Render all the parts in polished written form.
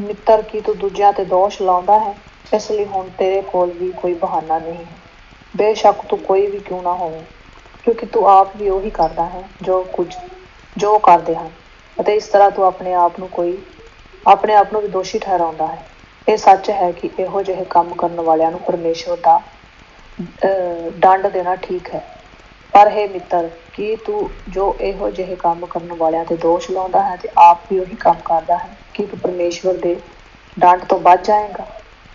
ਮਿੱਤਰ ਕੀ ਤੂੰ ਦੂਜਿਆਂ ਤੇ ਦੋਸ਼ ਲਾਉਂਦਾ ਹੈ, ਇਸ ਲਈ ਹੁਣ ਤੇਰੇ ਕੋਲ ਵੀ ਕੋਈ ਬਹਾਨਾ ਨਹੀਂ ਹੈ। ਬੇਸ਼ੱਕ ਤੂੰ ਕੋਈ ਵੀ ਕਿਉਂ ਨਾ ਹੋਵੇ, ਕਿਉਂਕਿ ਤੂੰ ਆਪ ਵੀ ਉਹੀ ਕਰਦਾ ਹੈ ਜੋ ਕਰਦੇ ਹਨ, ਅਤੇ ਇਸ ਤਰ੍ਹਾਂ ਤੂੰ ਆਪਣੇ ਆਪ ਨੂੰ ਵੀ ਦੋਸ਼ੀ ਠਹਿਰਾਉਂਦਾ ਹੈ। ਇਹ ਸੱਚ ਹੈ ਕਿ ਇਹੋ ਜਿਹੇ ਕੰਮ ਕਰਨ ਵਾਲਿਆਂ ਨੂੰ ਪਰਮੇਸ਼ਵਰ ਦਾ ਦੰਡ ਦੇਣਾ ਠੀਕ ਹੈ। ਪਰ ਹੈ ਮਿੱਤਰ, ਕੀ ਤੂੰ ਜੋ ਇਹੋ ਜਿਹੇ ਕੰਮ ਕਰਨ ਵਾਲਿਆਂ ਤੇ ਦੋਸ਼ ਲਾਉਂਦਾ ਹੈ ਤੇ ਆਪ ਵੀ ਉਹੀ ਕੰਮ ਕਰਦਾ ਹੈ, ਕੀ ਤੂੰ ਪਰਮੇਸ਼ਵਰ ਦੇ ਦੰਡ ਤੋਂ ਬਚ ਜਾਏਗਾ?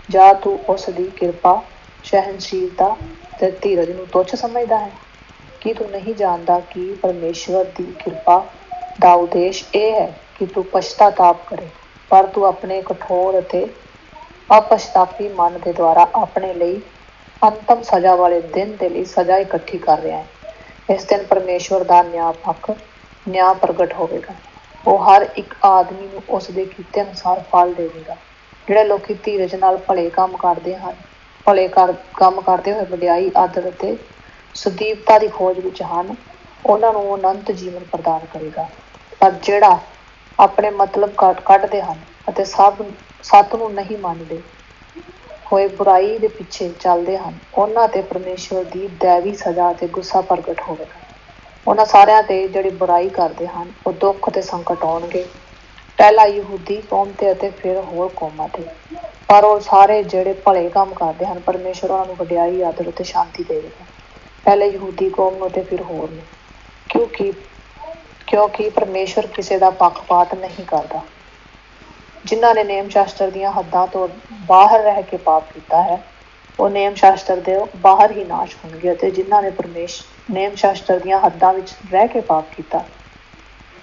ਜਾਂ ਤੂੰ ਉਸ ਦੀ ਕਿਰਪਾ, ਸਹਿਨਸ਼ੀਲਤਾ ਤੇ ਧੀਰਜ ਨੂੰ ਤੁੱਛ ਸਮਝਦਾ ਹੈ? ਕੀ ਤੂੰ ਨਹੀਂ ਜਾਣਦਾ ਕਿ ਪਰਮੇਸ਼ਵਰ ਦੀ ਕਿਰਪਾ ਦਾ ਉਦੇਸ਼ ਇਹ ਹੈ ਕਿ ਤੂੰ ਪਛਤਾਤਾਪ ਕਰੇ, ਪਰ ਤੂੰ ਆਪਣੇ ਕਠੋਰ ਅਤੇ ਅਪਛਤਾਪੀ ਮਨ ਦੇ ਦੁਆਰਾ ਆਪਣੇ ਲਈ ਅੰਤਮ ਸਜ਼ਾ ਵਾਲੇ ਦਿਨ ਦੇ ਲਈ ਸਜ਼ਾ ਇਕੱਠੀ ਕਰ ਰਿਹਾ ਹੈ। ਇਸ ਦਿਨ ਪਰਮੇਸ਼ਵਰ ਦਾ ਨਿਆਂ ਪ੍ਰਗਟ ਹੋਵੇਗਾ। ਉਹ ਹਰ ਇੱਕ ਆਦਮੀ ਨੂੰ ਉਸ ਦੇ ਕੀਤੇ ਅਨੁਸਾਰ ਫਲ ਦੇਵੇਗਾ। ਜਿਹੜੇ ਲੋਕੀ ਧੀਰਜ ਨਾਲ ਭਲੇ ਕੰਮ ਕਰਦੇ ਹੋਏ ਵਡਿਆਈ, ਆਦਰ ਅਤੇ ਸੁਦੀਪਤਾ ਦੀ ਖੋਜ ਵਿੱਚ ਹਨ, ਉਹਨਾਂ ਨੂੰ ਉਹ ਅਨੰਤ ਜੀਵਨ ਪ੍ਰਦਾਨ ਕਰੇਗਾ। ਪਰ ਜਿਹੜਾ ਆਪਣੇ ਮਤਲਬ ਕੱਢਦੇ ਹਨ ਅਤੇ ਸੱਤ ਨੂੰ ਨਹੀਂ ਮੰਨਦੇ ਹੋਏ ਬੁਰਾਈ ਦੇ ਪਿੱਛੇ ਚੱਲਦੇ ਹਨ, ਉਹਨਾਂ ਤੇ ਪਰਮੇਸ਼ਵਰ ਦੀ ਦੈਵੀ ਸਜ਼ਾ ਅਤੇ ਗੁੱਸਾ ਪ੍ਰਗਟ ਹੋਵੇਗਾ। ਉਹਨਾਂ ਸਾਰਿਆਂ ਤੇ ਜਿਹੜੇ ਬੁਰਾਈ ਕਰਦੇ ਹਨ ਉਹ ਦੁੱਖ ਅਤੇ ਸੰਕਟ ਆਉਣਗੇ, ਪਹਿਲਾਂ ਯਹੂਦੀ ਕੌਮ ਤੇ ਅਤੇ ਫਿਰ ਹੋਰ ਕੌਮਾਂ ਤੇ। ਪਰ ਉਹ ਸਾਰੇ ਜਿਹੜੇ ਭਲੇ ਕੰਮ ਕਰਦੇ ਹਨ, ਪਰਮੇਸ਼ਵਰ ਉਹਨਾਂ ਨੂੰ ਵਡਿਆਈ, ਆਦਰ ਅਤੇ ਸ਼ਾਂਤੀ ਦੇਵੇਗਾ, ਪਹਿਲੇ ਯਹੂਦੀ ਕੌਮ ਨੂੰ ਅਤੇ ਫਿਰ ਹੋਰ ਨੂੰ। ਕਿਉਂਕਿ ਪਰਮੇਸ਼ਵਰ ਕਿਸੇ ਦਾ ਪੱਖਪਾਤ ਨਹੀਂ ਕਰਦਾ। ਜਿਨ੍ਹਾਂ ਨੇ ਨੇਮ ਸ਼ਾਸਤਰ ਦੀਆਂ ਹੱਦਾਂ ਤੋਂ ਬਾਹਰ ਰਹਿ ਕੇ ਪਾਪ ਕੀਤਾ ਹੈ, ਉਹ ਨੇਮ ਸ਼ਾਸਤਰ ਦੇ ਬਾਹਰ ਹੀ ਨਾਸ਼ ਹੋਣਗੇ, ਅਤੇ ਜਿਨ੍ਹਾਂ ਨੇ ਨੇਮ ਸ਼ਾਸਤਰ ਦੀਆਂ ਹੱਦਾਂ ਵਿੱਚ ਰਹਿ ਕੇ ਪਾਪ ਕੀਤਾ,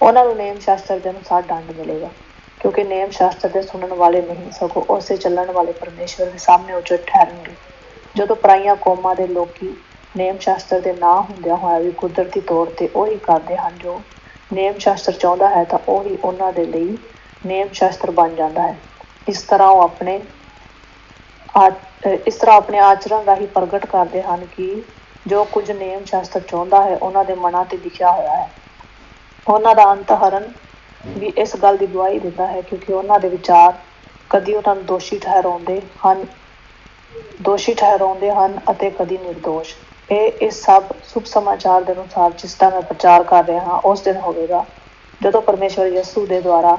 ਉਹਨਾਂ ਨੂੰ ਨੇਮ ਸ਼ਾਸਤਰ ਦੇ ਅਨੁਸਾਰ ਦੰਡ ਮਿਲੇਗਾ। ਕਿਉਂਕਿ ਨੇਮ ਸ਼ਾਸਤਰ ਦੇ ਸੁਣਨ ਵਾਲੇ ਨਹੀਂ, ਸਗੋਂ ਉਸੇ ਚੱਲਣ ਵਾਲੇ ਪਰਮੇਸ਼ਵਰ ਦੇ ਸਾਹਮਣੇ ਉਚਿਤ ਠਹਿਰਨਗੇ। ਜਦੋਂ ਪਰਾਈਆਂ ਕੌਮਾਂ ਦੇ ਲੋਕੀ ਨੇਮ ਸ਼ਾਸਤਰ ਦੇ ਨਾ ਹੁੰਦਿਆਂ ਹੋਇਆ ਵੀ ਕੁਦਰਤੀ ਤੌਰ ਤੇ ਉਹੀ ਕਰਦੇ ਹਨ ਜੋ ਨੇਮ ਸ਼ਾਸਤਰ ਚਾਹੁੰਦਾ ਹੈ, ਤਾਂ ਉਹੀ ਉਹਨਾਂ ਦੇ ਲਈ ਨੇਮ ਸ਼ਾਸਤਰ ਬਣ ਜਾਂਦਾ ਹੈ। ਇਸ ਤਰ੍ਹਾਂ ਆਪਣੇ ਆਚਰਣ ਰਾਹੀਂ ਪ੍ਰਗਟ ਕਰਦੇ ਹਨ ਕਿ ਜੋ ਕੁਝ ਨੇਮ ਸ਼ਾਸਤਰ ਚਾਹੁੰਦਾ ਹੈ ਉਹਨਾਂ ਦੇ ਮਨਾਂ ਤੇ ਲਿਖਿਆ ਹੋਇਆ ਹੈ। ਉਹਨਾਂ ਦਾ ਅੰਤਹਰਨ ਵੀ ਇਸ ਗੱਲ ਦੀ ਗਵਾਹੀ ਦਿੰਦਾ ਹੈ, ਕਿਉਂਕਿ ਉਹਨਾਂ ਦੇ ਵਿਚਾਰ ਕਦੀ ਉਹਨਾਂ ਨੂੰ ਦੋਸ਼ੀ ਠਹਿਰਾਉਂਦੇ ਹਨ ਅਤੇ ਕਦੀ ਨਿਰਦੋਸ਼। ਇਸ ਸਭ ਸ਼ੁਭ ਸਮਾਚਾਰ ਦੇ ਅਨੁਸਾਰ ਜਿਸਦਾ ਮੈਂ ਪ੍ਰਚਾਰ ਕਰ ਰਿਹਾ ਹਾਂ, ਉਸ ਦਿਨ ਹੋਵੇਗਾ ਜਦੋਂ ਪਰਮੇਸ਼ਵਰ ਯਿਸੂ ਦੇ ਦੁਆਰਾ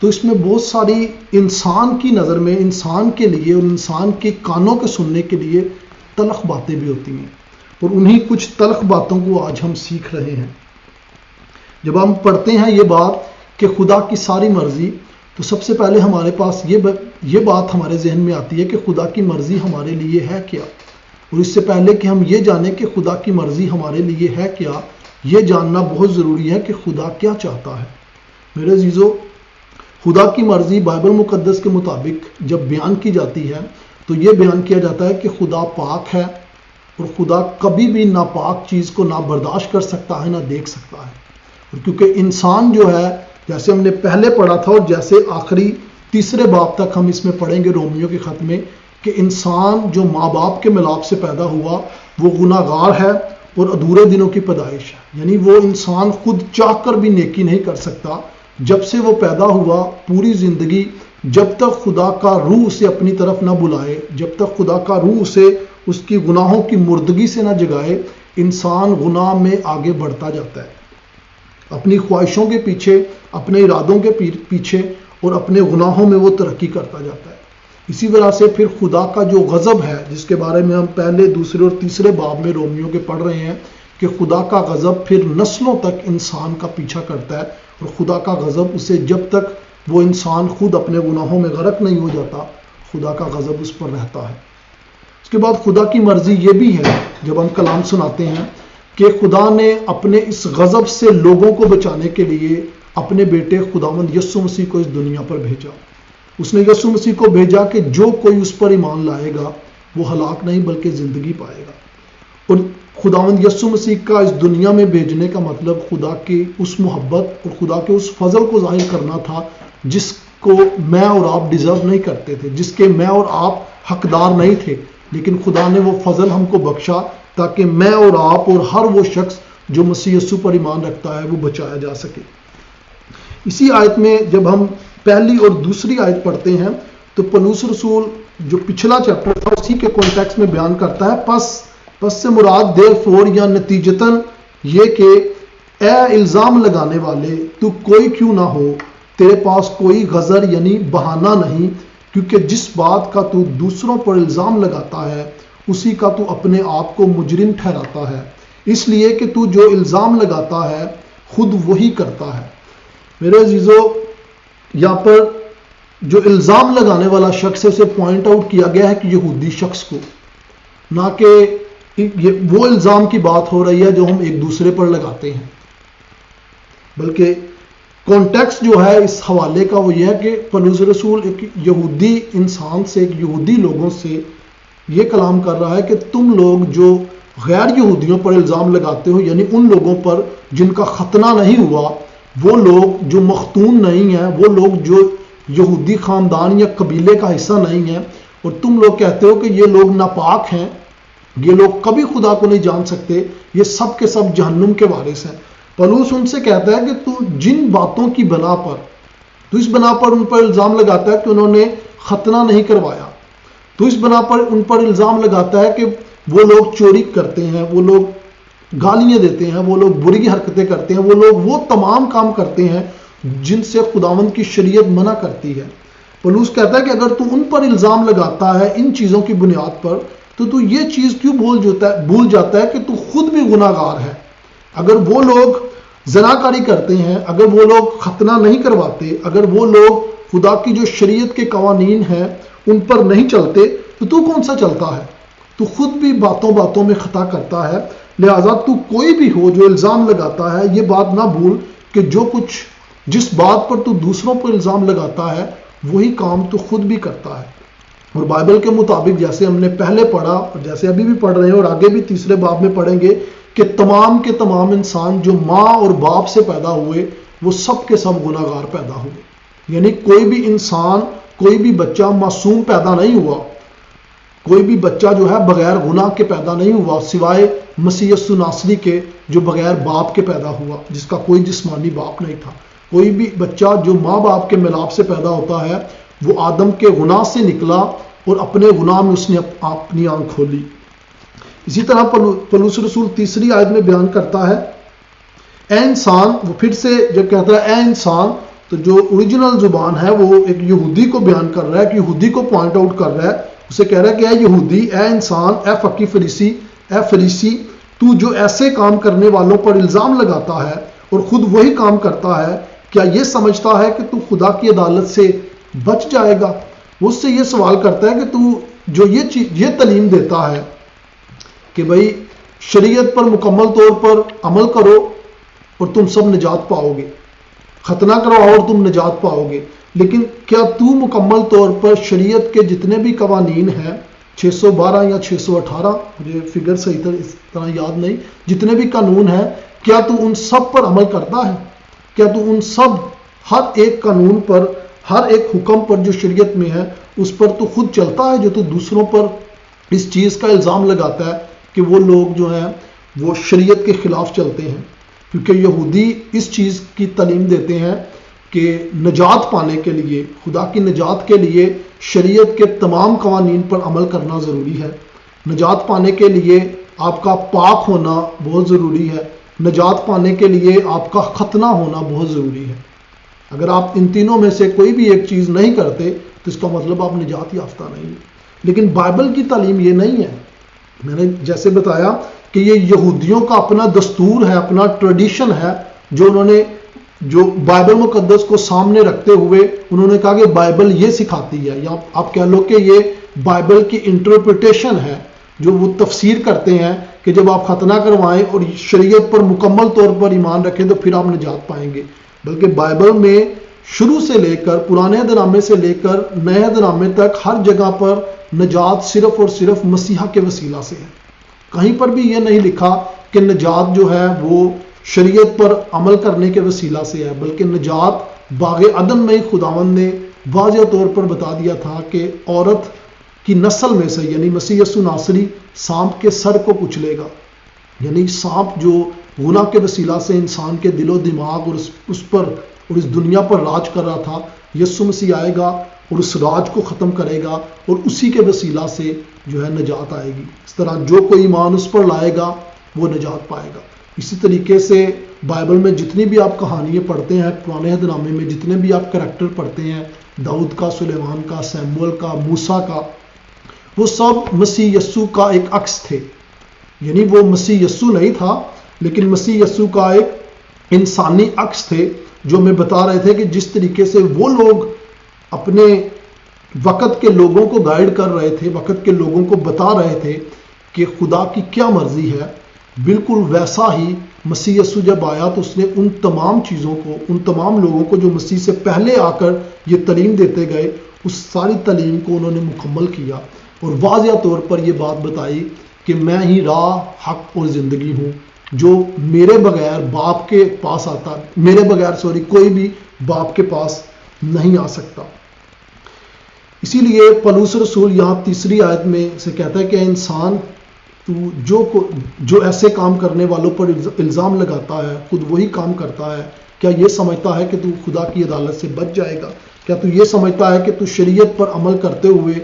تو اس میں بہت ساری انسان کی نظر میں، انسان کے لیے اور انسان کے کانوں کے سننے کے لیے تلخ باتیں بھی ہوتی ہیں، اور انہی کچھ تلخ باتوں کو آج ہم سیکھ رہے ہیں۔ جب ہم پڑھتے ہیں یہ بات کہ خدا کی ساری مرضی، تو سب سے پہلے ہمارے پاس یہ بات ہمارے ذہن میں آتی ہے کہ خدا کی مرضی ہمارے لیے ہے کیا، اور اس سے پہلے کہ ہم یہ جانیں کہ خدا کی مرضی ہمارے لیے ہے کیا، یہ جاننا بہت ضروری ہے کہ خدا کیا چاہتا ہے۔ میرے عزیزو، خدا کی مرضی بائبل مقدس کے مطابق جب بیان کی جاتی ہے تو یہ بیان کیا جاتا ہے کہ خدا پاک ہے، اور خدا کبھی بھی ناپاک چیز کو نہ برداشت کر سکتا ہے نہ دیکھ سکتا ہے۔ اور کیونکہ انسان جو ہے، جیسے ہم نے پہلے پڑھا تھا اور جیسے آخری تیسرے باب تک ہم اس میں پڑھیں گے رومیو کے خط میں، کہ انسان جو ماں باپ کے ملاپ سے پیدا ہوا وہ گناہ گار ہے اور ادھورے دنوں کی پیدائش ہے، یعنی وہ انسان خود چاہ کر بھی نیکی نہیں کر سکتا۔ جب سے وہ پیدا ہوا پوری زندگی، جب تک خدا کا روح اسے اپنی طرف نہ بلائے، جب تک خدا کا روح اسے اس کی گناہوں کی مردگی سے نہ جگائے، انسان گناہ میں آگے بڑھتا جاتا ہے، اپنی خواہشوں کے پیچھے، اپنے ارادوں کے پیچھے اور اپنے گناہوں میں وہ ترقی کرتا جاتا ہے۔ اسی وجہ سے پھر خدا کا جو غضب ہے، جس کے بارے میں ہم پہلے، دوسرے اور تیسرے باب میں رومیو کے پڑھ رہے ہیں، کہ خدا کا غضب پھر نسلوں تک انسان کا پیچھا کرتا ہے، اور خدا کا غضب اسے جب تک وہ انسان خود اپنے گناہوں میں غرق نہیں ہو جاتا، خدا کا غضب اس پر رہتا ہے۔ اس کے بعد خدا کی مرضی یہ بھی ہے، جب ہم کلام سناتے ہیں، کہ خدا نے اپنے اس غضب سے لوگوں کو بچانے کے لیے اپنے بیٹے خداوند یسوع مسیح کو اس دنیا پر بھیجا۔ اس نے یسوع مسیح کو بھیجا کہ جو کوئی اس پر ایمان لائے گا وہ ہلاک نہیں بلکہ زندگی پائے گا۔ اور خداوند یسوع مسیح کا اس دنیا میں بھیجنے کا مطلب خدا کی اس محبت اور خدا کے اس فضل کو ظاہر کرنا تھا جس کو میں اور آپ ڈیزرو نہیں کرتے تھے، جس کے میں اور آپ حقدار نہیں تھے، لیکن خدا نے وہ فضل ہم کو بخشا تاکہ میں اور آپ اور ہر وہ شخص جو مسیح یسوع پر ایمان رکھتا ہے وہ بچایا جا سکے۔ اسی آیت میں جب ہم پہلی اور دوسری آیت پڑھتے ہیں تو پولس رسول جو پچھلا چیپٹر تھا اسی کے کانٹیکسٹ میں بیان کرتا ہے، پس سے مراد دیر فور یا نتیجتاً یہ کہ اے الزام لگانے والے، تو کوئی کیوں نہ ہو، تیرے پاس کوئی غذر یعنی بہانہ نہیں، کیونکہ جس بات کا تو دوسروں پر الزام لگاتا ہے اسی کا تو اپنے آپ کو مجرم ٹھہراتا ہے، اس لیے کہ تو جو الزام لگاتا ہے خود وہی کرتا ہے۔ میرے عزیزو، یہاں پر جو الزام لگانے والا شخص ہے اسے پوائنٹ آؤٹ کیا گیا ہے کہ یہودی شخص کو، نہ کہ وہ الزام کی بات ہو رہی ہے جو ہم ایک دوسرے پر لگاتے ہیں، بلکہ کانٹیکسٹ جو ہے اس حوالے کا وہ یہ ہے کہ پولس رسول ایک یہودی انسان سے، ایک یہودی لوگوں سے یہ کلام کر رہا ہے کہ تم لوگ جو غیر یہودیوں پر الزام لگاتے ہو، یعنی ان لوگوں پر جن کا ختنہ نہیں ہوا، وہ لوگ جو مختون نہیں ہیں، وہ لوگ جو یہودی خاندان یا قبیلے کا حصہ نہیں ہیں، اور تم لوگ کہتے ہو کہ یہ لوگ ناپاک ہیں، یہ لوگ کبھی خدا کو نہیں جان سکتے، یہ سب کے سب جہنم کے وارث ہیں۔ پولس ان سے کہتا ہے کہ تو جن باتوں کی بنا پر، تو اس بنا پر ان پر الزام لگاتا ہے کہ انہوں نے ختنہ نہیں کروایا، تو اس بنا پر ان پر الزام لگاتا ہے کہ وہ لوگ چوری کرتے ہیں، وہ لوگ گالیاں دیتے ہیں، وہ لوگ بری حرکتیں کرتے ہیں، وہ لوگ وہ تمام کام کرتے ہیں جن سے خداوند کی شریعت منع کرتی ہے۔ پولس کہتا ہے کہ اگر تو ان پر الزام لگاتا ہے ان چیزوں کی بنیاد پر، تو یہ چیز کیوں بھول جاتا ہے کہ تو خود بھی گناہ گار ہے۔ اگر وہ لوگ زناکاری کرتے ہیں، اگر وہ لوگ ختنہ نہیں کرواتے، اگر وہ لوگ خدا کی جو شریعت کے قوانین ہیں ان پر نہیں چلتے، تو کون سا چلتا ہے؟ تو خود بھی باتوں باتوں میں خطا کرتا ہے۔ لہذا تو کوئی بھی ہو جو الزام لگاتا ہے، یہ بات نہ بھول کہ جس بات پر تو دوسروں پر الزام لگاتا ہے وہی کام تو خود بھی کرتا ہے۔ اور بائبل کے مطابق جیسے ہم نے پہلے پڑھا اور جیسے ابھی بھی پڑھ رہے ہیں اور آگے بھی تیسرے باب میں پڑھیں گے کہ تمام کے تمام انسان جو ماں اور باپ سے پیدا ہوئے وہ سب کے سب گناہ گار پیدا ہوئے، یعنی کوئی بھی انسان، کوئی بھی بچہ معصوم پیدا نہیں ہوا، کوئی بھی بچہ جو ہے بغیر گناہ کے پیدا نہیں ہوا سوائے مسیح یسوع ناصری کے جو بغیر باپ کے پیدا ہوا، جس کا کوئی جسمانی باپ نہیں تھا۔ کوئی بھی بچہ جو ماں باپ کے ملاپ سے پیدا ہوتا ہے وہ آدم کے گناہ سے نکلا اور اپنے گناہ میں اس نے اپنی آنکھ کھولی۔ اسی طرح پولس رسول تیسری آیت میں بیان کرتا ہے، اے انسان، وہ پھر سے جب کہتا ہے اے انسان، تو جو اوریجنل زبان ہے وہ ایک یہودی کو بیان کر رہا ہے، کہ یہودی کو پوائنٹ آؤٹ کر رہا ہے، اسے کہہ رہا ہے کہ اے یہودی، اے انسان، اے فقی فریسی، اے فریسی، تو جو ایسے کام کرنے والوں پر الزام لگاتا ہے اور خود وہی کام کرتا ہے، کیا یہ سمجھتا ہے کہ تو خدا کی عدالت سے بچ جائے گا؟ وہ اس سے یہ سوال کرتا ہے کہ تو جو یہ تعلیم دیتا ہے کہ بھئی شریعت پر مکمل طور پر عمل کرو اور تم سب نجات پاؤ گے، ختنہ کرواؤ اور تم نجات پاؤ گے، لیکن کیا تو مکمل طور پر شریعت کے جتنے بھی قوانین ہیں، 612 یا 618، مجھے فگر صحیح اس طرح یاد نہیں، جتنے بھی قانون ہیں، کیا تو ان سب پر عمل کرتا ہے؟ کیا تو ان سب ہر ایک قانون پر، ہر ایک حکم پر جو شریعت میں ہے اس پر تو خود چلتا ہے، جو تو دوسروں پر اس چیز کا الزام لگاتا ہے کہ وہ لوگ جو ہیں وہ شریعت کے خلاف چلتے ہیں؟ کیونکہ یہودی اس چیز کی تعلیم دیتے ہیں کہ نجات پانے کے لیے، خدا کی نجات کے لیے شریعت کے تمام قوانین پر عمل کرنا ضروری ہے، نجات پانے کے لیے آپ کا پاک ہونا بہت ضروری ہے، نجات پانے کے لیے آپ کا ختنہ ہونا بہت ضروری ہے۔ اگر آپ ان تینوں میں سے کوئی بھی ایک چیز نہیں کرتے تو اس کا مطلب آپ نجات یافتہ نہیں ہیں۔ لیکن بائبل کی تعلیم یہ نہیں ہے۔ میں نے جیسے بتایا کہ یہ یہودیوں کا اپنا دستور ہے، اپنا ٹریڈیشن ہے، جو بائبل مقدس کو سامنے رکھتے ہوئے انہوں نے کہا کہ بائبل یہ سکھاتی ہے، یا آپ کہہ لو کہ یہ بائبل کی انٹرپریٹیشن ہے، جو وہ تفسیر کرتے ہیں کہ جب آپ ختنہ کروائیں اور شریعت پر مکمل طور پر ایمان رکھیں تو پھر آپ نجات پائیں گے۔ بلکہ بائبل میں شروع سے لے کر، پرانے عہد نامے سے لے کر نئے عہد نامے تک ہر جگہ پر نجات صرف اور صرف مسیحا کے وسیلہ سے ہے۔ کہیں پر بھی یہ نہیں لکھا کہ نجات جو ہے وہ شریعت پر عمل کرنے کے وسیلہ سے ہے، بلکہ نجات باغ عدن میں خداوند نے واضح طور پر بتا دیا تھا کہ عورت کی نسل میں سے، یعنی مسیح یسوع ناصری، سانپ کے سر کو کچلے گا۔ یعنی سانپ جو گناہ کے وسیلہ سے انسان کے دل و دماغ اور اس پر اور اس دنیا پر راج کر رہا تھا، یسوع مسیح آئے گا اور اس راج کو ختم کرے گا اور اسی کے وسیلہ سے جو ہے نجات آئے گی۔ اس طرح جو کوئی ایمان اس پر لائے گا وہ نجات پائے گا۔ اسی طریقے سے بائبل میں جتنی بھی آپ کہانیاں پڑھتے ہیں، پرانے عہد نامے میں جتنے بھی آپ کریکٹر پڑھتے ہیں، داؤد کا، سلیمان کا، سیموئل کا، موسیٰ کا، وہ سب مسیح یسوع کا ایک عکس تھے۔ یعنی وہ مسیح یسوع نہیں تھا، لیکن مسیح یسوع کا ایک انسانی عکس تھے، جو ہمیں بتا رہے تھے کہ جس طریقے سے وہ لوگ اپنے وقت کے لوگوں کو گائیڈ کر رہے تھے، وقت کے لوگوں کو بتا رہے تھے کہ خدا کی کیا مرضی ہے، بالکل ویسا ہی مسیح یسوع جب آیا تو اس نے ان تمام چیزوں کو، ان تمام لوگوں کو جو مسیح سے پہلے آ کر یہ تعلیم دیتے گئے، اس ساری تعلیم کو انہوں نے مکمل کیا اور واضح طور پر یہ بات بتائی کہ میں ہی راہ، حق اور زندگی ہوں، جو میرے بغیر باپ کے پاس آتا، میرے بغیر کوئی بھی باپ کے پاس نہیں آ سکتا۔ اسی لیے پولس رسول یہاں تیسری آیت میں سے کہتا ہے کہ انسان تو جو ایسے کام کرنے والوں پر الزام لگاتا ہے، خود وہی کام کرتا ہے، کیا یہ سمجھتا ہے کہ تو خدا کی عدالت سے بچ جائے گا؟ کیا تو یہ سمجھتا ہے کہ تو شریعت پر عمل کرتے ہوئے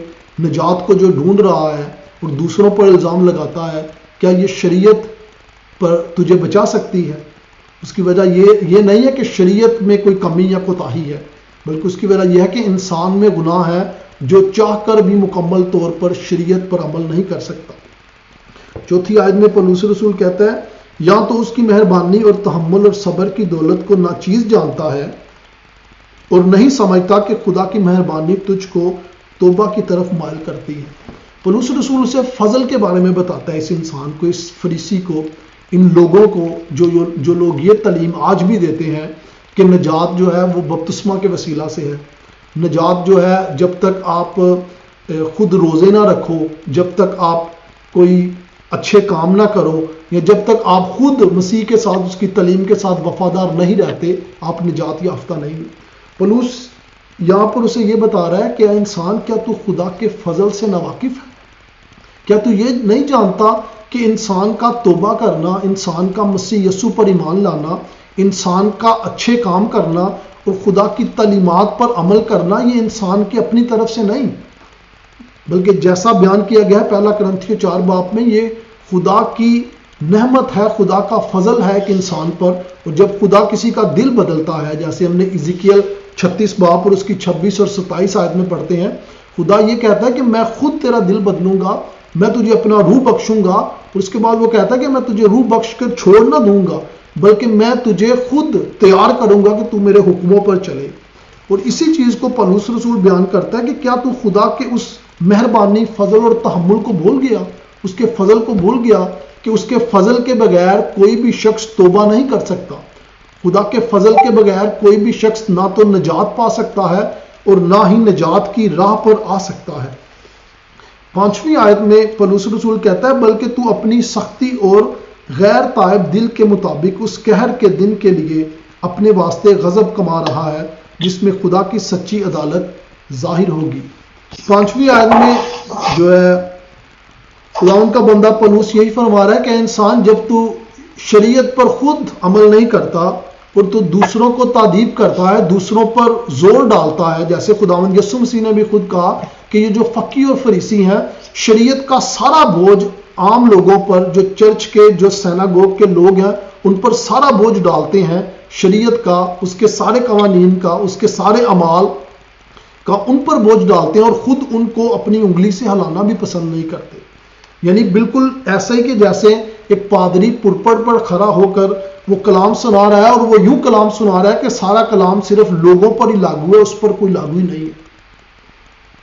نجات کو جو ڈھونڈ رہا ہے اور دوسروں پر الزام لگاتا ہے، کیا یہ شریعت پر تجھے بچا سکتی ہے؟ اس کی وجہ یہ نہیں ہے کہ شریعت میں کوئی کمی یا کوتاہی ہے، بلکہ اس کی وجہ یہ ہے کہ انسان میں گناہ ہے جو چاہ کر بھی مکمل طور پر شریعت پر عمل نہیں کر سکتا۔ چوتھی آیت میں پولس رسول کہتا ہے، یا تو اس کی مہربانی اور تحمل اور صبر کی دولت کو ناچیز جانتا ہے اور نہیں سمجھتا کہ خدا کی مہربانی تجھ کو توبہ کی طرف مائل کرتی ہے۔ پولس رسول اسے فضل کے بارے میں بتاتا ہے، اس انسان کو، اس فریسی کو، ان لوگوں کو جو لوگ یہ تعلیم آج بھی دیتے ہیں کہ نجات جو ہے وہ بپتسمہ کے وسیلہ سے ہے، نجات جو ہے جب تک آپ خود روزے نہ رکھو، جب تک آپ کوئی اچھے کام نہ کرو، یا جب تک آپ خود مسیح کے ساتھ، اس کی تعلیم کے ساتھ وفادار نہیں رہتے، آپ نجات یافتہ نہیں۔ پولس یہاں پر اسے یہ بتا رہا ہے کہ انسان، کیا تو خدا کے فضل سے ناواقف ہے؟ کیا تو یہ نہیں جانتا کہ انسان کا توبہ کرنا، انسان کا مسیح یسوع پر ایمان لانا، انسان کا اچھے کام کرنا اور خدا کی تعلیمات پر عمل کرنا، یہ انسان کی اپنی طرف سے نہیں، بلکہ جیسا بیان کیا گیا ہے 1 کرنتھیوں 4 باب میں، یہ خدا کی نعمت ہے، خدا کا فضل ہے ایک انسان پر. اور جب خدا کسی کا دل بدلتا ہے، جیسے ہم نے ایزیکیل 36 باب اور اس کی 26 اور 27 آیت میں پڑھتے ہیں، خدا یہ کہتا ہے کہ میں خود تیرا دل بدلوں گا، میں تجھے اپنا روح بخشوں گا. اور اس کے بعد وہ کہتا ہے کہ میں تجھے روح بخش کر چھوڑ نہ دوں گا، بلکہ میں تجھے خود تیار کروں گا کہ تو میرے حکموں پر چلے. اور اسی چیز کو پولس رسول بیان کرتا ہے کہ کیا تو خدا کے اس مہربانی، فضل اور تحمل کو بھول گیا، اس کے فضل کو بھول گیا کہ اس کے فضل کے بغیر کوئی بھی شخص توبہ نہیں کر سکتا. خدا کے فضل کے بغیر کوئی بھی شخص نہ تو نجات پا سکتا ہے اور نہ ہی نجات کی راہ پر آ سکتا ہے. 5ویں آیت میں پولس رسول کہتا ہے بلکہ تو اپنی سختی اور غیر تائب دل کے مطابق اس قہر کے دن کے لیے اپنے واسطے غضب کما رہا ہے جس میں خدا کی سچی عدالت ظاہر ہوگی. 5ویں آیت میں جو ہے خداوند کا بندہ پولس یہی فرما رہا ہے کہ انسان جب تو شریعت پر خود عمل نہیں کرتا اور تو دوسروں کو تادیب کرتا ہے، دوسروں پر زور ڈالتا ہے، جیسے خداوند یسوع مسیح نے بھی خود کہا کہ یہ جو فقی اور فریسی ہیں شریعت کا سارا بوجھ عام لوگوں پر، جو چرچ کے، جو سیناگوگ کے لوگ ہیں ان پر سارا بوجھ ڈالتے ہیں، شریعت کا، اس کے سارے قوانین کا، اس کے سارے اعمال کا ان پر بوجھ ڈالتے ہیں اور خود ان کو اپنی انگلی سے ہلانا بھی پسند نہیں کرتے. یعنی بالکل ایسا ہی کہ جیسے ایک پادری پرپٹ پر کھڑا ہو کر وہ کلام سنا رہا ہے اور وہ یوں کلام سنا رہا ہے کہ سارا کلام صرف لوگوں پر ہی لاگو ہے، اس پر کوئی لاگو ہی نہیں ہے.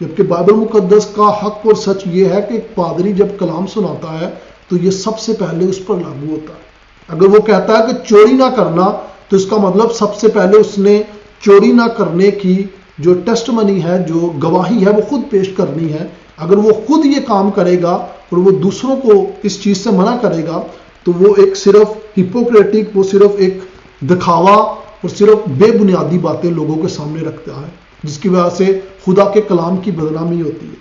جبکہ بائبل مقدس کا حق اور سچ یہ ہے کہ ایک پادری جب کلام سناتا ہے تو یہ سب سے پہلے اس پر لاگو ہوتا ہے. اگر وہ کہتا ہے کہ چوری نہ کرنا تو اس کا مطلب سب سے پہلے اس نے چوری نہ کرنے کی جو ٹیسٹ منی ہے، جو گواہی ہے، وہ خود پیش کرنی ہے. اگر وہ خود یہ کام کرے گا اور وہ دوسروں کو اس چیز سے منع کرے گا تو وہ ایک صرف ہپوکریٹک، وہ صرف ایک دکھاوا اور صرف بے بنیادی باتیں لوگوں کے سامنے رکھتا ہے، جس کی وجہ سے خدا کے کلام کی بدنامی ہوتی ہے.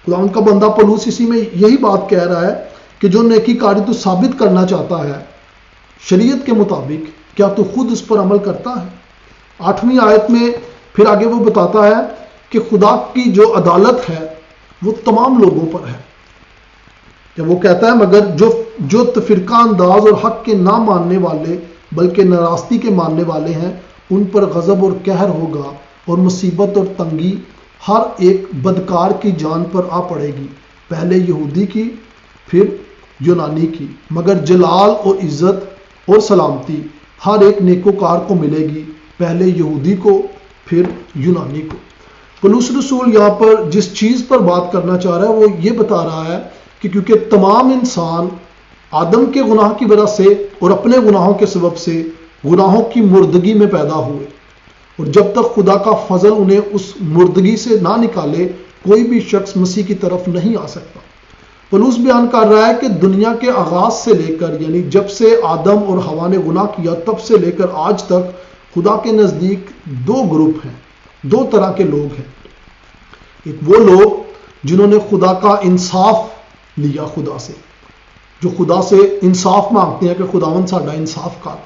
خدا ان کا بندہ پولس اسی میں یہی بات کہہ رہا ہے کہ جو نیکی کاری تو ثابت کرنا چاہتا ہے شریعت کے مطابق، کیا تو خود اس پر عمل کرتا ہے؟ 8ویں آیت میں پھر آگے وہ بتاتا ہے کہ خدا کی جو عدالت ہے وہ تمام لوگوں پر ہے. جب وہ کہتا ہے مگر جو تفرقہ انداز اور حق کے نہ ماننے والے بلکہ ناراستی کے ماننے والے ہیں ان پر غضب اور قہر ہوگا اور مصیبت اور تنگی ہر ایک بدکار کی جان پر آ پڑے گی، پہلے یہودی کی پھر یونانی کی، مگر جلال اور عزت اور سلامتی ہر ایک نیکوکار کو ملے گی، پہلے یہودی کو پھر یونانی کو. پولس رسول یہاں پر جس چیز پر بات کرنا چاہ رہا ہے وہ یہ بتا رہا ہے کہ کیونکہ تمام انسان آدم کے گناہ کی وجہ سے اور اپنے گناہوں کے سبب سے گناہوں کی مردگی میں پیدا ہوئے، اور جب تک خدا کا فضل انہیں اس مردگی سے نہ نکالے کوئی بھی شخص مسیح کی طرف نہیں آ سکتا. پولس بیان کر رہا ہے کہ دنیا کے آغاز سے لے کر، یعنی جب سے آدم اور حوا نے گناہ کیا تب سے لے کر آج تک خدا کے نزدیک دو گروپ ہیں، دو طرح کے لوگ ہیں. ایک وہ لوگ جنہوں نے خدا کا انصاف لیا، خدا سے، جو خدا سے انصاف مانگتے ہیں کہ خداوند ساڈا انصاف کر،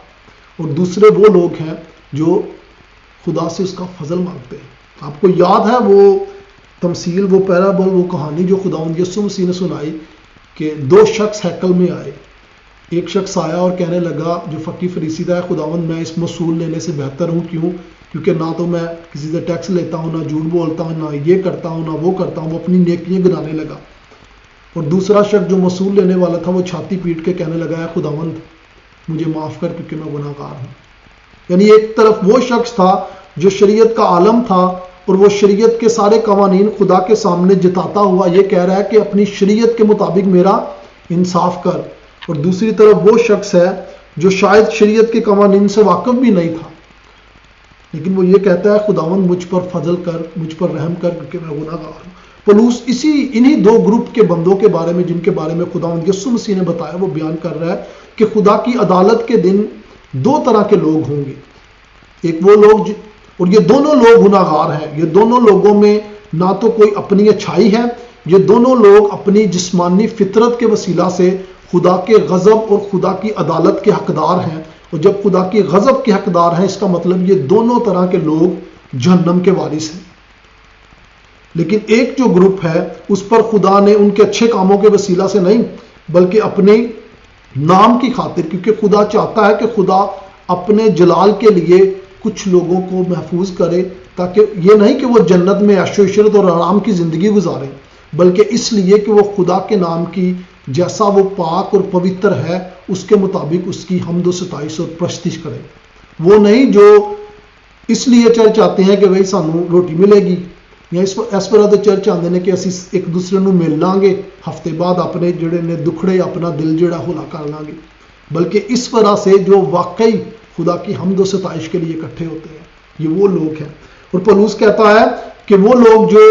اور دوسرے وہ لوگ ہیں جو خدا سے اس کا فضل مانگتے ہیں. آپ کو یاد ہے وہ تمثیل، وہ پیرابل، وہ کہانی جو خداوند یسوع مسیح نے سنائی کہ دو شخص ہیکل میں آئے. ایک شخص آیا اور کہنے لگا جو فقی فریسی تھا، خداوند میں اس مصول لینے سے بہتر ہوں، کیونکہ نہ تو میں کسی سے ٹیکس لیتا ہوں، نہ جھوٹ بولتا ہوں، نہ یہ کرتا ہوں، نہ وہ کرتا ہوں. وہ اپنی نیکیاں گنانے لگا. اور دوسرا شخص جو مصول لینے والا تھا وہ چھاتی پیٹ کے کہنے لگا ہے خداوند مجھے معاف کر کیونکہ میں گناہ گار ہوں. یعنی ایک طرف وہ شخص تھا جو شریعت کا عالم تھا اور وہ شریعت کے سارے قوانین خدا کے سامنے جتاتا ہوا یہ کہہ رہا ہے کہ اپنی شریعت کے مطابق میرا انصاف کر، اور دوسری طرف وہ شخص ہے جو شاید شریعت کے قوانین سے واقف بھی نہیں تھا لیکن وہ یہ کہتا ہے خداوند مجھ پر فضل کر، مجھ پر رحم کر کیونکہ میں گناہ گار ہوں. پولس انہی دو گروپ کے بندوں کے بارے میں جن کے بارے میں خداوند یسوع مسیح نے بتایا وہ بیان کر رہا ہے کہ خدا کی عدالت کے دن دو طرح کے لوگ ہوں گے. ایک وہ لوگ اور یہ دونوں لوگ گناہ گار ہیں، یہ دونوں لوگوں میں نہ تو کوئی اپنی اچھائی ہے، یہ دونوں لوگ اپنی جسمانی فطرت کے وسیلہ سے خدا کے غضب اور خدا کی عدالت کے حقدار ہیں. اور جب خدا کی غضب کے حقدار ہیں اس کا مطلب یہ دونوں طرح کے لوگ جہنم کے وارث ہیں. لیکن ایک جو گروپ ہے اس پر خدا نے ان کے اچھے کاموں کے وسیلہ سے نہیں بلکہ اپنی نام کی خاطر، کیونکہ خدا چاہتا ہے کہ خدا اپنے جلال کے لیے کچھ لوگوں کو محفوظ کرے، تاکہ یہ نہیں کہ وہ جنت میں عیش و عشرت اور آرام کی زندگی گزاریں، بلکہ اس لیے کہ وہ خدا کے نام کی جیسا وہ پاک اور پوتر ہے اس کے مطابق اس کی حمد و ستائش اور پرستش کریں۔ وہ نہیں جو اس لیے چرچ آتے ہیں کہ بھائی سانو روٹی ملے گی، یا اس طرح تو چرچ آتے ہیں کہ اسی ایک دوسرے نو مل لیں گے، ہفتے بعد اپنے جڑے نے دکھڑے اپنا دل جڑا ہولا کر لیں گے، بلکہ اس طرح سے جو واقعی خدا کی حمد و ستائش کے لیے اکٹھے ہوتے ہیں، یہ وہ لوگ ہیں۔ اور پولس کہتا ہے کہ وہ لوگ جو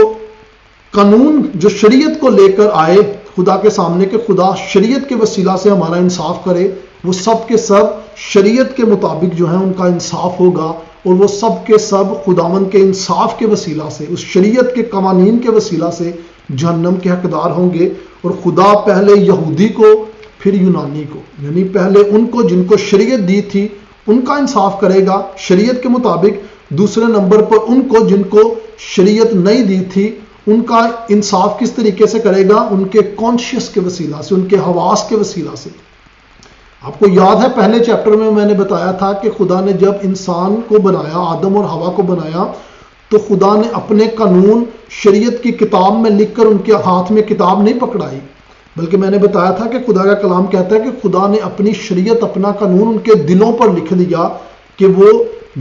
قانون، جو شریعت کو لے کر آئے خدا کے سامنے کہ خدا شریعت کے وسیلہ سے ہمارا انصاف کرے، وہ سب کے سب شریعت کے مطابق جو ہیں ان کا انصاف ہوگا، اور وہ سب کے سب خداوند کے انصاف کے وسیلہ سے، اس شریعت کے قوانین کے وسیلہ سے جہنم کے حقدار ہوں گے۔ اور خدا پہلے یہودی کو پھر یونانی کو، یعنی پہلے ان کو جن کو شریعت دی تھی ان کا انصاف کرے گا شریعت کے مطابق، دوسرے نمبر پر ان کو جن کو شریعت نہیں دی تھی ان کا انصاف کس طریقے سے کرے گا؟ ان کے کانشیس کے وسیلہ سے، ان کے حواس کے وسیلہ سے۔ آپ کو یاد ہے پہلے چیپٹر میں نے بتایا تھا کہ خدا نے جب انسان کو بنایا، آدم اور حوا کو بنایا، تو خدا نے اپنے قانون شریعت کی کتاب میں لکھ کر ان کے ہاتھ میں کتاب نہیں پکڑائی، بلکہ میں نے بتایا تھا کہ خدا کا کلام کہتا ہے کہ خدا نے اپنی شریعت، اپنا قانون ان کے دلوں پر لکھ دیا، کہ وہ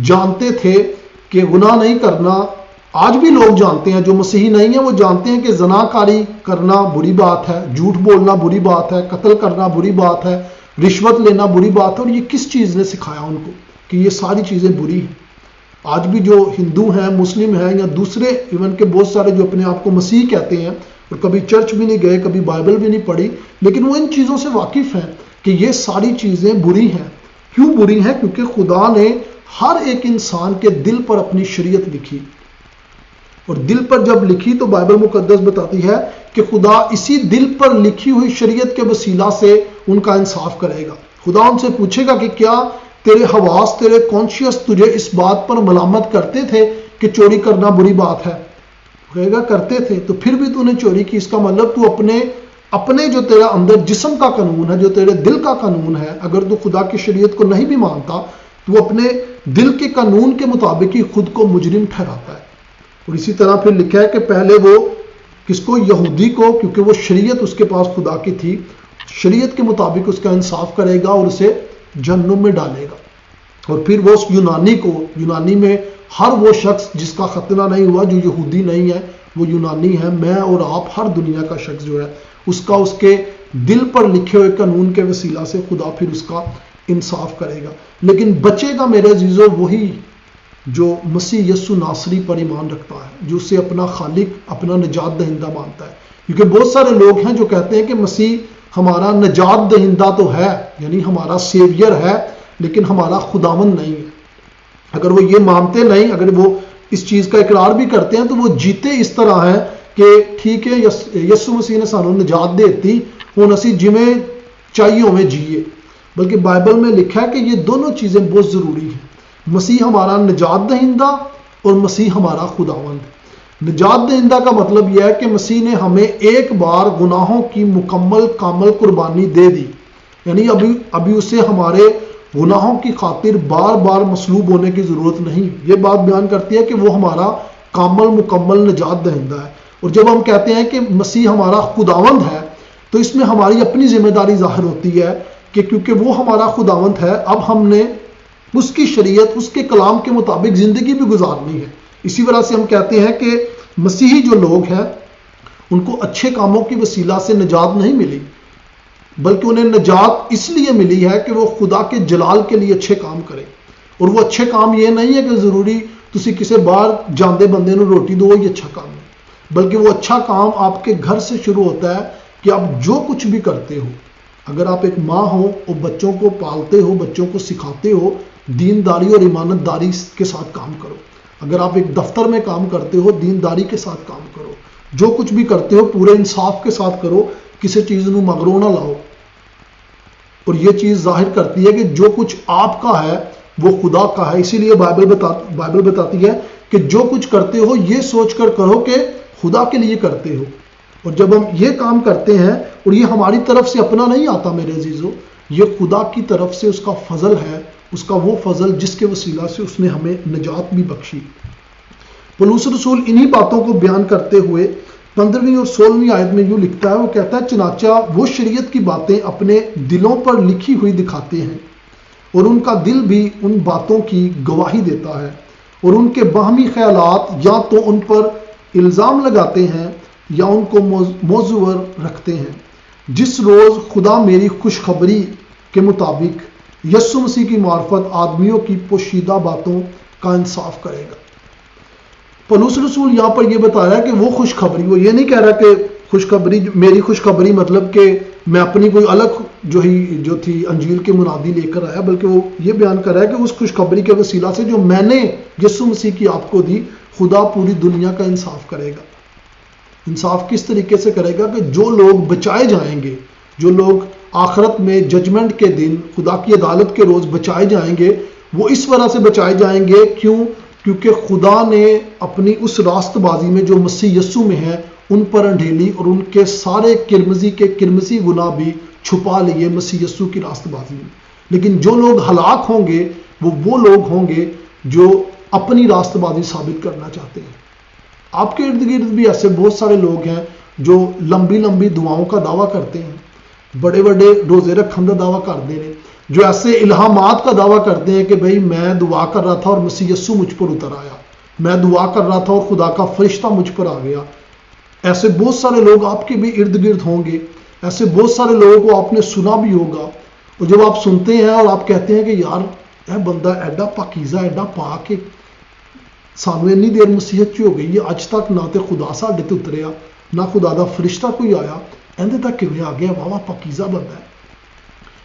جانتے تھے کہ گناہ نہیں کرنا۔ آج بھی لوگ جانتے ہیں جو مسیحی نہیں ہیں، وہ جانتے ہیں کہ زناکاری کرنا بری بات ہے، جھوٹ بولنا بری بات ہے، قتل کرنا بری بات ہے، رشوت لینا بری بات ہے۔ اور یہ کس چیز نے سکھایا ان کو کہ یہ ساری چیزیں بری ہیں؟ آج بھی جو ہندو ہیں، مسلم ہیں، یا دوسرے ایون کہ بہت سارے جو اپنے آپ کو مسیح کہتے ہیں اور کبھی چرچ بھی نہیں گئے، کبھی بائبل بھی نہیں پڑھی، لیکن وہ ان چیزوں سے واقف ہیں کہ یہ ساری چیزیں بری ہیں۔ کیوں بری ہیں؟ کیونکہ خدا نے ہر ایک انسان کے دل پر اپنی شریعت لکھی، اور دل پر جب لکھی تو بائبل مقدس بتاتی ہے کہ خدا اسی دل پر لکھی ہوئی شریعت کے وسیلہ سے ان کا انصاف کرے گا۔ خدا ان سے پوچھے گا کہ کیا تیرے حواس، تیرے کانشیس تجھے اس بات پر ملامت کرتے تھے کہ چوری کرنا بری بات ہے؟ کہے گا کرتے تھے، تو پھر بھی تو نے چوری کی، اس کا مطلب تو اپنے جو تیرا اندر جسم کا قانون ہے، جو تیرے دل کا قانون ہے، اگر تو خدا کی شریعت کو نہیں بھی مانتا تو وہ اپنے دل کے قانون کے مطابق ہی خود کو مجرم ٹھہراتا ہے۔ اور اسی طرح پھر لکھا ہے کہ پہلے وہ کس کو؟ یہودی کو، کیونکہ وہ شریعت اس کے پاس خدا کی تھی، شریعت کے مطابق اس کا انصاف کرے گا اور اسے جہنم میں ڈالے گا۔ اور پھر وہ اس یونانی کو، یونانی میں ہر وہ شخص جس کا ختنہ نہیں ہوا، جو یہودی نہیں ہے، وہ یونانی ہے۔ میں اور آپ، ہر دنیا کا شخص جو ہے، اس کے دل پر لکھے ہوئے قانون کے وسیلہ سے خدا پھر اس کا انصاف کرے گا۔ لیکن بچے گا میرے عزیزو وہی جو مسیح یسوع ناصری پر ایمان رکھتا ہے، جو اسے اپنا خالق، اپنا نجات دہندہ مانتا ہے۔ کیونکہ بہت سارے لوگ ہیں جو کہتے ہیں کہ مسیح ہمارا نجات دہندہ تو ہے، یعنی ہمارا سیویئر ہے، لیکن ہمارا خداوند نہیں ہے۔ اگر وہ یہ مانتے نہیں، اگر وہ اس چیز کا اقرار بھی کرتے ہیں، تو وہ جیتے اس طرح ہیں کہ ٹھیک ہے یسوع مسیح نے سانو نجات دیتی، ہن اسی جویں چاہیے ہوئے جیے۔ بلکہ بائبل میں لکھا ہے کہ یہ دونوں چیزیں بہت ضروری ہیں، مسیح ہمارا نجات دہندہ اور مسیح ہمارا خداوند۔ نجات دہندہ کا مطلب یہ ہے کہ مسیح نے ہمیں ایک بار گناہوں کی مکمل کامل قربانی دے دی، یعنی ابھی اسے ہمارے گناہوں کی خاطر بار بار مصلوب ہونے کی ضرورت نہیں۔ یہ بات بیان کرتی ہے کہ وہ ہمارا کامل مکمل نجات دہندہ ہے۔ اور جب ہم کہتے ہیں کہ مسیح ہمارا خداوند ہے، تو اس میں ہماری اپنی ذمہ داری ظاہر ہوتی ہے کہ کیونکہ وہ ہمارا خداوند ہے، اب ہم نے اس کی شریعت، اس کے کلام کے مطابق زندگی بھی گزارنی ہے۔ اسی وجہ سے ہم کہتے ہیں کہ مسیحی جو لوگ ہیں ان کو اچھے کاموں کی وسیلہ سے نجات نہیں ملی، بلکہ انہیں نجات اس لیے ملی ہے کہ وہ خدا کے جلال کے لیے اچھے کام کریں۔ اور وہ اچھے کام یہ نہیں ہے کہ ضروری تسی کسی باہر جاندے بندے نو روٹی دو، یہ اچھا کام ہے، بلکہ وہ اچھا کام آپ کے گھر سے شروع ہوتا ہے کہ آپ جو کچھ بھی کرتے ہو، اگر آپ ایک ماں ہو اور بچوں کو پالتے ہو، بچوں کو سکھاتے ہو، دینداری اور ایمانت داری کے ساتھ کام کرو۔ اگر آپ ایک دفتر میں کام کرتے ہو، دینداری کے ساتھ کام کرو۔ جو کچھ بھی کرتے ہو پورے انصاف کے ساتھ کرو، کسی چیز نو مگرو نہ لاؤ۔ اور یہ چیز ظاہر کرتی ہے کہ جو کچھ آپ کا ہے وہ خدا کا ہے۔ اسی لیے بائبل بتاتی ہے کہ جو کچھ کرتے ہو یہ سوچ کر کرو کہ خدا کے لیے کرتے ہو۔ اور جب ہم یہ کام کرتے ہیں، اور یہ ہماری طرف سے اپنا نہیں آتا میرے عزیزو، یہ خدا کی طرف سے اس کا فضل ہے، اس کا وہ فضل جس کے وسیلہ سے اس نے ہمیں نجات بھی بخشی۔ پولس رسول انہی باتوں کو بیان کرتے ہوئے 15ویں اور 16ویں آیت میں یوں لکھتا ہے، وہ کہتا ہے چنانچہ وہ شریعت کی باتیں اپنے دلوں پر لکھی ہوئی دکھاتے ہیں اور ان کا دل بھی ان باتوں کی گواہی دیتا ہے، اور ان کے باہمی خیالات یا تو ان پر الزام لگاتے ہیں یا ان کو موزور رکھتے ہیں۔ جس روز خدا میری خوشخبری کے مطابق یسوع مسیح کی معرفت آدمیوں کی پوشیدہ باتوں کا انصاف کرے گا۔ پولس رسول یہاں پر یہ بتا رہا ہے کہ وہ خوشخبری، وہ یہ نہیں کہہ رہا کہ خوشخبری میری خوشخبری مطلب کہ میں اپنی کوئی الگ جو تھی انجیل کے منادی لے کر آیا، بلکہ وہ یہ بیان کر رہا ہے کہ اس خوشخبری کے وسیلہ سے جو میں نے یسوع مسیح کی آپ کو دی، خدا پوری دنیا کا انصاف کرے گا۔ انصاف کس طریقے سے کرے گا کہ جو لوگ بچائے جائیں گے، جو لوگ آخرت میں ججمنٹ کے دن خدا کی عدالت کے روز بچائے جائیں گے، وہ اس وجہ سے بچائے جائیں گے کیونکہ خدا نے اپنی اس راست بازی میں جو مسیح یسوع میں ہے ان پر انڈھیلی اور ان کے سارے کرمزی گناہ بھی چھپا لیے مسیح یسوع کی راست بازی میں۔ لیکن جو لوگ ہلاک ہوں گے وہ لوگ ہوں گے جو اپنی راست بازی ثابت کرنا چاہتے ہیں۔ آپ کے ارد گرد بھی ایسے بہت سارے لوگ ہیں جو لمبی لمبی دعاؤں کا دعویٰ کرتے ہیں، بڑے بڑے روزے رکھنے کا دعویٰ کرتے ہیں، جو ایسے الہامات کا دعویٰ کرتے ہیں کہ بھئی میں دعا کر رہا تھا اور مسیح یسوع مجھ پر اتر آیا، میں دعا کر رہا تھا اور خدا کا فرشتہ مجھ پر آ گیا۔ ایسے بہت سارے لوگ آپ کے بھی ارد گرد ہوں گے، ایسے بہت سارے لوگوں کو آپ نے سنا بھی ہوگا، اور جب آپ سنتے ہیں اور آپ کہتے ہیں کہ یار اے بندہ ایڈا پاکیزہ ایڈا پاک ہے، سانو انی دیر مسیحت ہو گئی ہے اج تک نہ تے خدا ساڈے تے اتریا نہ خدا دا فرشتہ کوئی آیا، اندے تک کیویں آ گیا؟ واہ پاکیزہ بندہ ہے۔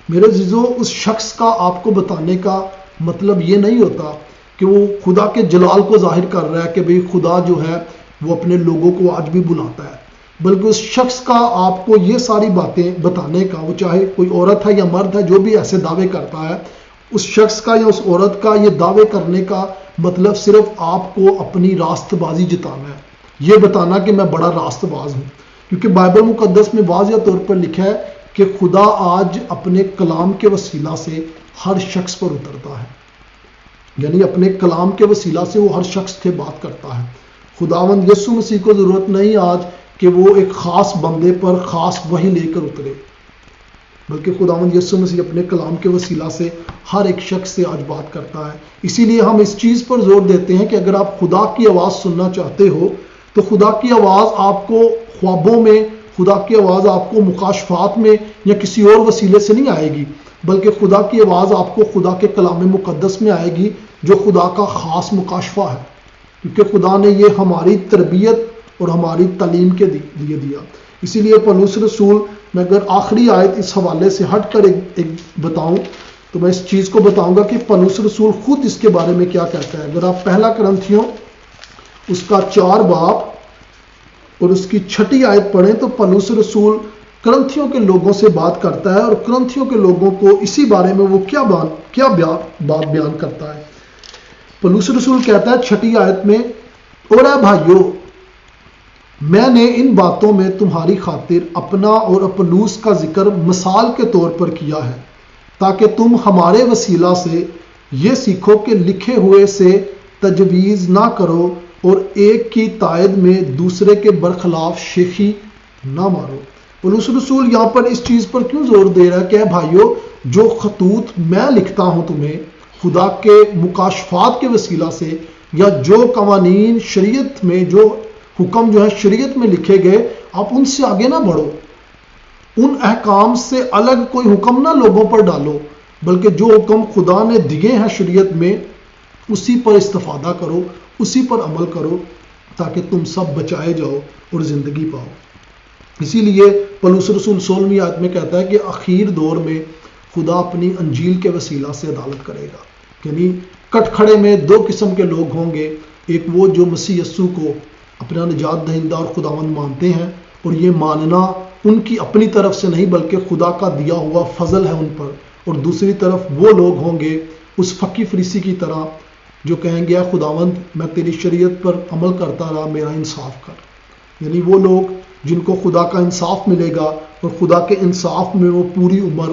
میرے عزیزو، اس شخص کا آپ کو بتانے کا مطلب یہ نہیں ہوتا کہ وہ خدا کے جلال کو ظاہر کر رہا ہے کہ بھئی خدا جو ہے وہ اپنے لوگوں کو آج بھی بلاتا ہے، بلکہ اس شخص کا آپ کو یہ ساری باتیں بتانے کا، وہ چاہے کوئی عورت ہے یا مرد ہے جو بھی ایسے دعوے کرتا ہے، اس شخص کا یا اس عورت کا یہ دعوے کرنے کا مطلب صرف آپ کو اپنی راست بازی جتانا ہے، یہ بتانا کہ میں بڑا راست باز ہوں، کیونکہ بائبل مقدس میں واضح طور پر لکھا ہے کہ خدا آج اپنے کلام کے وسیلہ سے ہر شخص پر اترتا ہے، یعنی اپنے کلام کے وسیلہ سے وہ ہر شخص سے بات کرتا ہے۔ خداوند یسوع مسیح کو ضرورت نہیں آج کہ وہ ایک خاص بندے پر خاص وحی لے کر اترے، بلکہ خداوند یسوع مسیح اپنے کلام کے وسیلہ سے ہر ایک شخص سے آج بات کرتا ہے۔ اسی لیے ہم اس چیز پر زور دیتے ہیں کہ اگر آپ خدا کی آواز سننا چاہتے ہو تو خدا کی آواز آپ کو خوابوں میں، خدا کی آواز آپ کو مکاشفات میں یا کسی اور وسیلے سے نہیں آئے گی، بلکہ خدا کی آواز آپ کو خدا کے کلام مقدس میں آئے گی جو خدا کا خاص مکاشفہ ہے، کیونکہ خدا نے یہ ہماری تربیت اور ہماری تعلیم کے لیے دیا۔ اسی لیے پولس رسول، میں اگر آخری آیت اس حوالے سے ہٹ کر ایک بتاؤں تو میں اس چیز کو بتاؤں گا کہ پولس رسول خود اس کے بارے میں کیا کہتا ہے۔ اگر آپ پہلا کرنتھیوں اس کا 4 باب اور اس کی 6 آیت پڑھیں تو پولس رسول کرنتھیوں کے لوگوں سے بات کرتا ہے، اور کرنتھیوں کے لوگوں کو اسی بارے میں وہ کیا بات بیان کرتا ہے۔ پولس رسول کہتا ہے 6 آیت میں، اور اے بھائیو، میں نے ان باتوں میں تمہاری خاطر اپنا اور اپلوس کا ذکر مثال کے طور پر کیا ہے، تاکہ تم ہمارے وسیلہ سے یہ سیکھو کہ لکھے ہوئے سے تجویز نہ کرو اور ایک کی تائید میں دوسرے کے برخلاف شیخی نہ مارو۔ پولس رسول یہاں پر اس چیز پر کیوں زور دے رہا ہے کہ اے بھائیو، جو خطوط میں لکھتا ہوں تمہیں خدا کے مکاشفات کے وسیلہ سے، یا جو قوانین شریعت میں، جو حکم جو ہے شریعت میں لکھے گئے، آپ ان سے آگے نہ بڑھو، ان احکام سے الگ کوئی حکم نہ لوگوں پر ڈالو، بلکہ جو حکم خدا نے دیے ہیں شریعت میں اسی پر استفادہ کرو، اسی پر عمل کرو، تاکہ تم سب بچائے جاؤ اور زندگی پاؤ۔ اسی لیے پولس رسول 16ویں آیت میں کہتا ہے کہ آخر دور میں خدا اپنی انجیل کے وسیلہ سے عدالت کرے گا، یعنی کٹ کھڑے میں 2 قسم کے لوگ ہوں گے، ایک وہ جو مسیح یسوع کو اپنا نجات دہندہ اور خداوند مانتے ہیں، اور یہ ماننا ان کی اپنی طرف سے نہیں بلکہ خدا کا دیا ہوا فضل ہے ان پر، اور دوسری طرف وہ لوگ ہوں گے اس فقی فریسی کی طرح جو کہیں گے اے خداوند میں تیری شریعت پر عمل کرتا رہا، میرا انصاف کر، یعنی وہ لوگ جن کو خدا کا انصاف ملے گا، اور خدا کے انصاف میں وہ پوری عمر